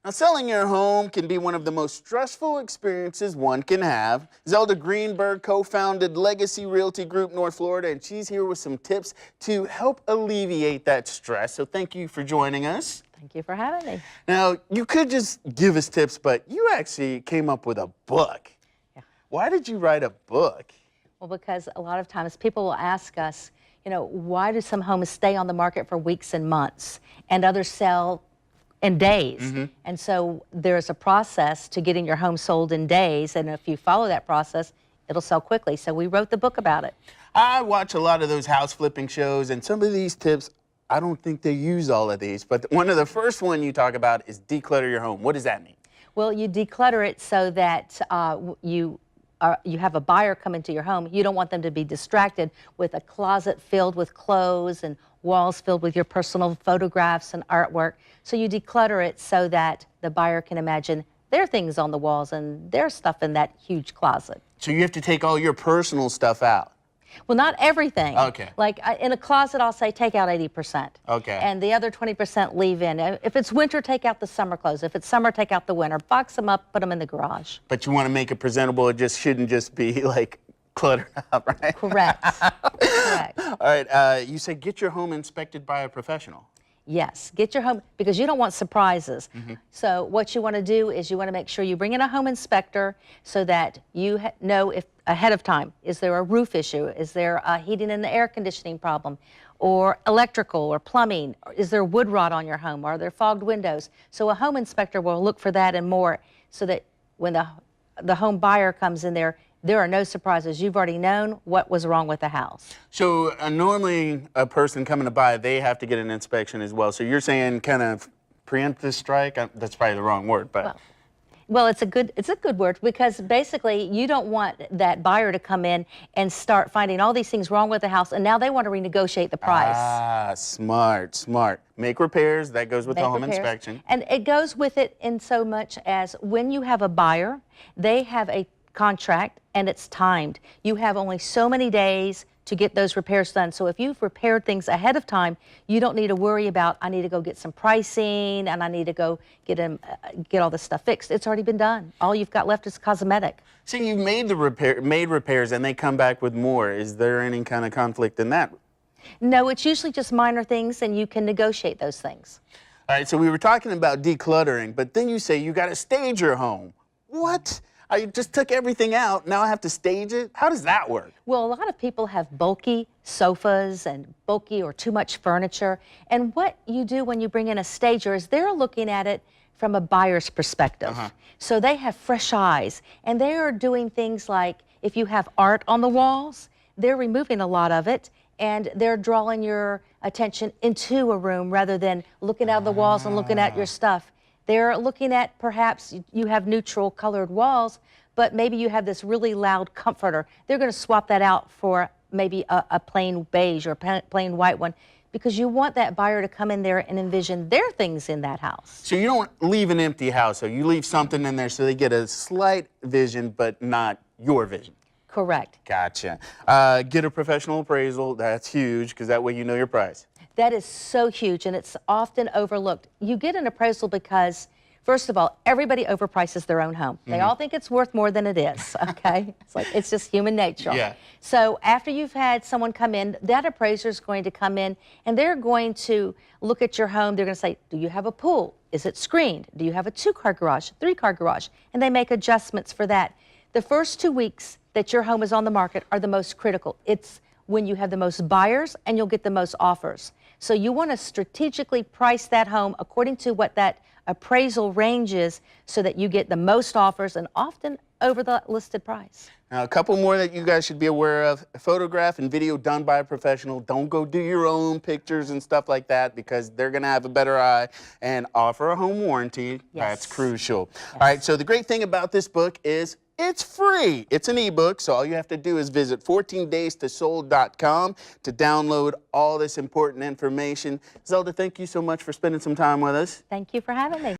Now, selling your home can be one of the most stressful experiences one can have. Zelda Greenberg co-founded Legacy Realty Group North Florida, and she's here with some tips to help alleviate that stress. So thank you for joining us. Thank you for having me. Now, you could just give us tips, but you actually came up with a book. Yeah. Why did you write a book? Well, because a lot of times people will ask us, why do some homes stay on the market for weeks and months and others sell in days? Mm-hmm. And so there's a process to getting your home sold in days, and if you follow that process, it'll sell quickly. So we wrote the book about it. I watch a lot of those house flipping shows, and some of these tips, I don't think they use all of these, but one of the first one you talk about is declutter your home. What does that mean? Well, you declutter it so that you have a buyer come into your home. You don't want them to be distracted with a closet filled with clothes and walls filled with your personal photographs and artwork. So you declutter it so that the buyer can imagine their things on the walls and their stuff in that huge closet. So you have to take all your personal stuff out. Well, not everything. Okay. Like in a closet, I'll say take out 80%. Okay. And the other 20% leave in. If it's winter, take out the summer clothes. If it's summer, take out the winter. Box them up, put them in the garage. But you want to make it presentable. It just shouldn't just be like cluttered up, right? Correct. Correct. All right. You say get your home inspected by a professional. Yes, get your home, because you don't want surprises. Mm-hmm. So what you want to do is you want to make sure you bring in a home inspector so that you know if ahead of time, is there a roof issue? Is there a heating and air conditioning problem? Or electrical or plumbing? Is there wood rot on your home? Are there fogged windows? So a home inspector will look for that and more so that when the home buyer comes in there are no surprises. You've already known what was wrong with the house. So normally a person coming to buy, they have to get an inspection as well. So you're saying kind of preemptive strike? That's probably the wrong word, but. Well, it's a good word, because basically you don't want that buyer to come in and start finding all these things wrong with the house, and now they want to renegotiate the price. Ah, smart, smart. Make repairs, that goes with the home inspection. And it goes with it in so much as when you have a buyer, they have a contract and it's timed. You have only so many days to get those repairs done. So if you've repaired things ahead of time, you don't need to worry about, I need to go get some pricing and I need to go get all this stuff fixed. It's already been done. All you've got left is cosmetic. So you made repairs and they come back with more. Is there any kind of conflict in that? No, it's usually just minor things and you can negotiate those things. All right, so we were talking about decluttering, but then you say you got to stage your home. What? I just took everything out, now I have to stage it? How does that work? Well, a lot of people have bulky sofas and bulky or too much furniture. And what you do when you bring in a stager is they're looking at it from a buyer's perspective. Uh-huh. So they have fresh eyes, and they are doing things like, if you have art on the walls, they're removing a lot of it, and they're drawing your attention into a room rather than looking out of the walls and looking at your stuff. They're looking at, perhaps you have neutral colored walls, but maybe you have this really loud comforter. They're going to swap that out for maybe a plain beige or a plain white one, because you want that buyer to come in there and envision their things in that house. So you don't leave an empty house, so you leave something in there so they get a slight vision, but not your vision. Correct. Gotcha. Get a professional appraisal. That's huge, because that way you know your price. That is so huge, and it's often overlooked. You get an appraisal because, first of all, everybody overprices their own home. They all think it's worth more than it is, okay? It's just human nature. Yeah. So after you've had someone come in, that appraiser is going to come in, and they're going to look at your home. They're going to say, do you have a pool? Is it screened? Do you have a 2-car garage, 3-car garage? And they make adjustments for that. The first 2 weeks that your home is on the market are the most critical. It's when you have the most buyers and you'll get the most offers. So you want to strategically price that home according to what that appraisal range is so that you get the most offers and often over the listed price. Now, a couple more that you guys should be aware of. Photograph and video done by a professional. Don't go do your own pictures and stuff like that, because they're going to have a better eye. And offer a home warranty. Yes. That's crucial. Yes. All right, so the great thing about this book is it's free. It's an ebook, so all you have to do is visit 14daystosold.com to download all this important information. Zelda, thank you so much for spending some time with us. Thank you for having me.